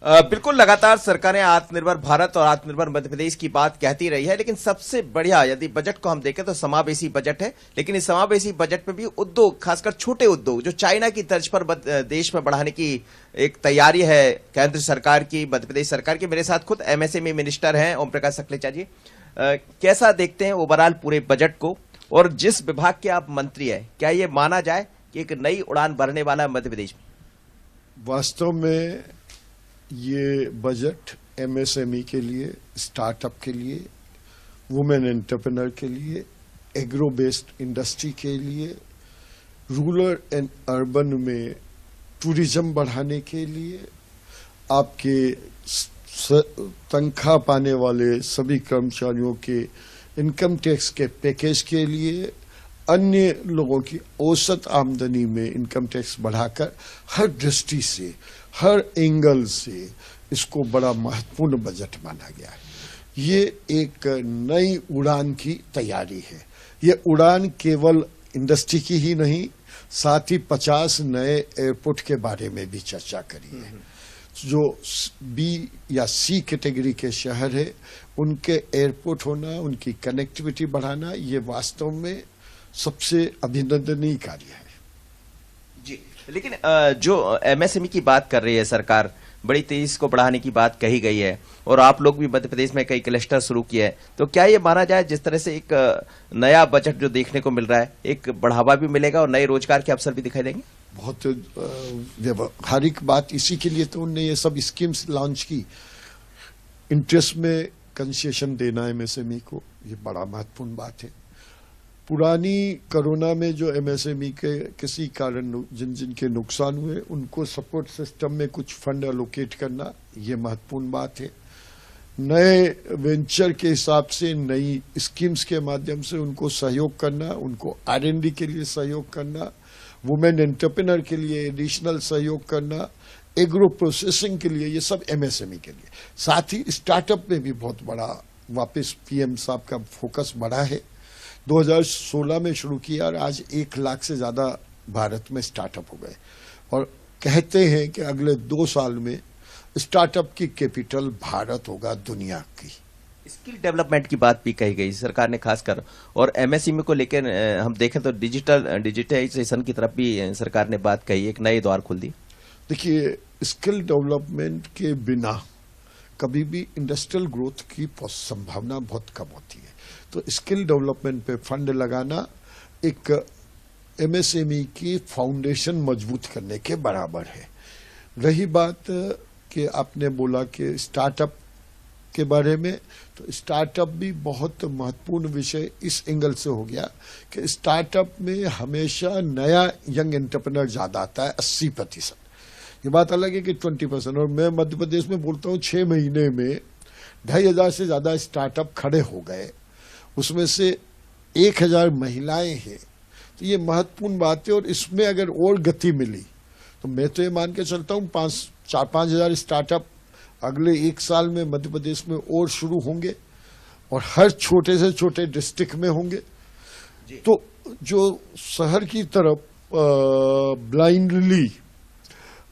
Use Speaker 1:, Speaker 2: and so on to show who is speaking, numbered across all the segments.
Speaker 1: बिल्कुल, लगातार सरकारें आत्मनिर्भर भारत और आत्मनिर्भर मध्य प्रदेश की बात कहती रही है, लेकिन सबसे बढ़िया यदि बजट को हम देखें तो समावेशी बजट है। लेकिन इस समावेशी बजट में भी उद्योग, खासकर छोटे उद्योग जो चाइना की तर्ज पर देश में बढ़ाने की एक तैयारी है केंद्र सरकार की, मध्य प्रदेश सरकार की। मेरे साथ खुद एमएसएमई मिनिस्टर हैं ओम प्रकाश सकलेचा जी। कैसा देखते हैं ओवरऑल पूरे बजट को, और जिस विभाग के आप मंत्री हैं, क्या ये माना जाए कि एक नई उड़ान भरने वाला है मध्य प्रदेश में?
Speaker 2: वास्तव में ये बजट एमएसएमई के लिए, स्टार्टअप के लिए, वुमेन एंटरप्रेन्योर के लिए, एग्रो बेस्ड इंडस्ट्री के लिए, रूरल एंड अर्बन में टूरिज्म बढ़ाने के लिए, आपके तनख्वाह पाने वाले सभी कर्मचारियों के इनकम टैक्स के पैकेज के लिए, अन्य लोगों की औसत आमदनी में इनकम टैक्स बढ़ाकर हर दृष्टि से, हर एंगल से इसको बड़ा महत्वपूर्ण बजट माना गया है। ये एक नई उड़ान की तैयारी है। ये उड़ान केवल इंडस्ट्री की ही नहीं, साथ ही 50 नए एयरपोर्ट के बारे में भी चर्चा करी है। जो बी या सी कैटेगरी के शहर है, उनके एयरपोर्ट होना, उनकी कनेक्टिविटी बढ़ाना, ये वास्तव में सबसे अभिनंदनीय कार्य है
Speaker 1: जी। लेकिन जो एमएसएमई की बात कर रही है सरकार, बड़ी तेजी को बढ़ाने की बात कही गई है, और आप लोग भी मध्य प्रदेश में कई क्लस्टर शुरू किए हैं, तो क्या ये माना जाए जिस तरह से एक नया बजट जो देखने को मिल रहा है, एक बढ़ावा भी मिलेगा और नए रोजगार के अवसर भी दिखाई देंगे?
Speaker 2: बहुत व्यवहारिक बात, इसी के लिए तो उन्होंने ये सब स्कीम्स लॉन्च की। इंटरेस्ट में कंसेशन देना एमएसएमई को, ये बड़ा महत्वपूर्ण बात है। पुरानी कोरोना में जो एमएसएमई के किसी कारण जिन जिन के नुकसान हुए, उनको सपोर्ट सिस्टम में कुछ फंड एलोकेट करना, ये महत्वपूर्ण बात है। नए वेंचर के हिसाब से नई स्कीम्स के माध्यम से उनको सहयोग करना, उनको R&D के लिए सहयोग करना, वुमेन एंटरप्रेन्योर के लिए एडिशनल सहयोग करना, एग्रो प्रोसेसिंग के लिए, ये सब एमएसएमई के लिए। साथ ही स्टार्टअप में भी बहुत बड़ा वापस पीएम साहब का फोकस बढ़ा है। 2016 में शुरू किया और आज 1 लाख से ज्यादा भारत में स्टार्टअप हो गए, और कहते हैं कि अगले 2 साल में स्टार्टअप की कैपिटल भारत होगा दुनिया की।
Speaker 1: स्किल डेवलपमेंट की बात भी कही गई सरकार ने खासकर, और एमएसएमई को लेकर हम देखें तो डिजिटाइजेशन की तरफ भी सरकार ने बात कही, एक नए द्वार खोल दी।
Speaker 2: देखिए, स्किल डेवलपमेंट के बिना कभी भी इंडस्ट्रियल ग्रोथ की संभावना बहुत कम होती है। तो स्किल डेवलपमेंट पे फंड लगाना एक एमएसएमई की फाउंडेशन मजबूत करने के बराबर है। रही बात कि आपने बोला कि स्टार्टअप के बारे में, तो स्टार्टअप भी बहुत महत्वपूर्ण विषय इस एंगल से हो गया कि स्टार्टअप में हमेशा नया यंग एंटरप्रेन्योर ज्यादा आता है, 80%। ये बात अलग है कि 20%, और मैं मध्य प्रदेश में बोलता हूँ 6 महीने में 2500 से ज्यादा स्टार्टअप खड़े हो गए, उसमें से 1000 महिलाएं हैं। तो ये महत्वपूर्ण बात है, और इसमें अगर और गति मिली तो मैं तो ये मान के चलता हूँ 4-5 हजार स्टार्टअप अगले 1 साल में मध्य प्रदेश में और शुरू होंगे, और हर छोटे से छोटे डिस्ट्रिक्ट में होंगे। तो जो शहर की तरफ ब्लाइंडली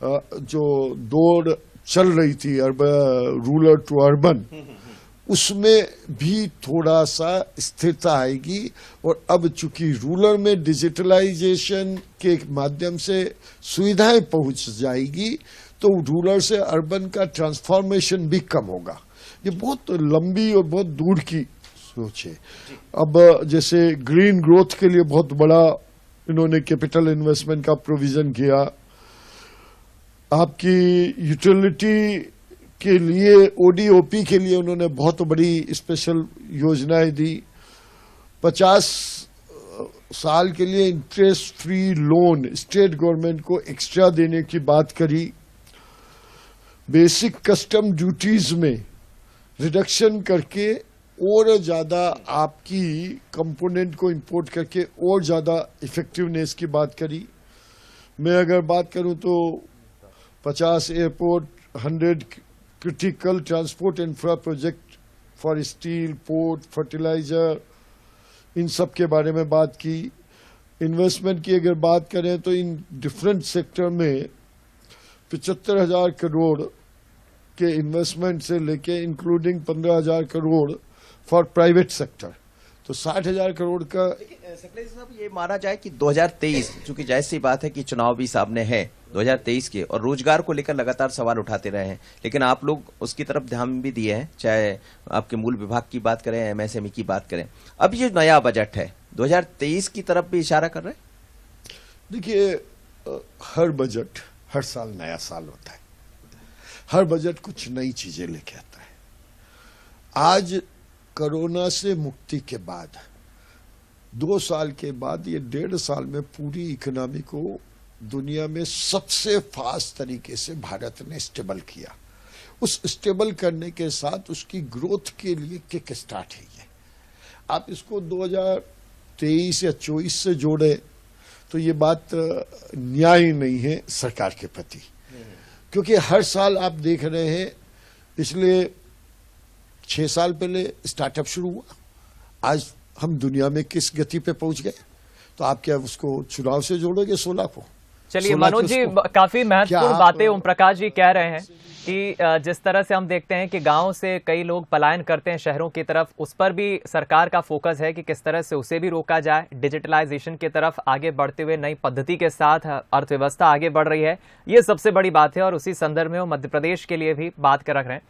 Speaker 2: जो दौड़ चल रही थी रूरल टू अर्बन, उसमें भी थोड़ा सा स्थिरता आएगी। और अब चूंकि रूरल में डिजिटलाइजेशन के माध्यम से सुविधाएं पहुंच जाएगी, तो रूरल से अर्बन का ट्रांसफॉर्मेशन भी कम होगा। ये बहुत लंबी और बहुत दूर की सोच है। अब जैसे ग्रीन ग्रोथ के लिए बहुत बड़ा इन्होंने कैपिटल इन्वेस्टमेंट का प्रोविजन किया, आपकी यूटिलिटी के लिए ओडीओपी के लिए उन्होंने बहुत बड़ी स्पेशल योजनाएं दी। 50 साल के लिए interest free loan state government को एक्स्ट्रा देने की बात करी। बेसिक कस्टम ड्यूटीज में रिडक्शन करके और ज्यादा आपकी कंपोनेंट को इंपोर्ट करके और ज्यादा इफेक्टिवनेस की बात करी। मैं अगर बात करूं तो 50 airport, 100 critical transport infra project for steel, port, fertilizer, इन सब के बारे में बात की। इन्वेस्टमेंट की अगर बात करें तो इन डिफरेंट सेक्टर में 75,000 करोड़ के इन्वेस्टमेंट से लेके including 15,000 crore for private sector, तो 60,000 करोड़ का।
Speaker 1: सकलेश साहब, ये माना जाए कि 2023, चूंकि जाहिर सी बात है कि चुनाव भी सामने है 2023 के, और रोजगार को लेकर लगातार सवाल उठाते रहे हैं, लेकिन आप लोग उसकी तरफ ध्यान भी दिए हैं, चाहे आपके मूल विभाग की बात करें, एमएसएमई की बात करें। अब ये नया बजट है 2023 की तरफ भी इशारा कर रहे हैं।
Speaker 2: देखिए, हर बजट हर साल नया साल होता है, हर बजट कुछ नई चीजें लेके आता है। आज कोरोना से मुक्ति के बाद 2 साल के बाद ये 1.5 साल में पूरी इकोनॉमी को दुनिया में सबसे फास्ट तरीके से भारत ने स्टेबल किया। उस स्टेबल करने के साथ उसकी ग्रोथ के लिए किक स्टार्ट है ये। आप इसको 2023 या 24 से जोड़े तो ये बात न्याय नहीं है सरकार के प्रति, क्योंकि हर साल आप देख रहे हैं, इसलिए 6 साल पहले स्टार्टअप शुरू हुआ, आज हम दुनिया में किस गति पे पहुंच गए, तो आप क्या उसको चुनाव से जोड़ोगे 16 को?
Speaker 3: चलिए मनोज जी, काफी महत्वपूर्ण बातें ओम प्रकाश जी कह रहे हैं कि जिस तरह से हम देखते हैं कि गांव से कई लोग पलायन करते हैं शहरों की तरफ, उस पर भी सरकार का फोकस है कि किस तरह से उसे भी रोका जाए। डिजिटलाइजेशन की तरफ आगे बढ़ते हुए नई पद्धति के साथ अर्थव्यवस्था आगे बढ़ रही है, ये सबसे बड़ी बात है, और उसी संदर्भ में वो मध्य प्रदेश के लिए भी बात कर रहे हैं।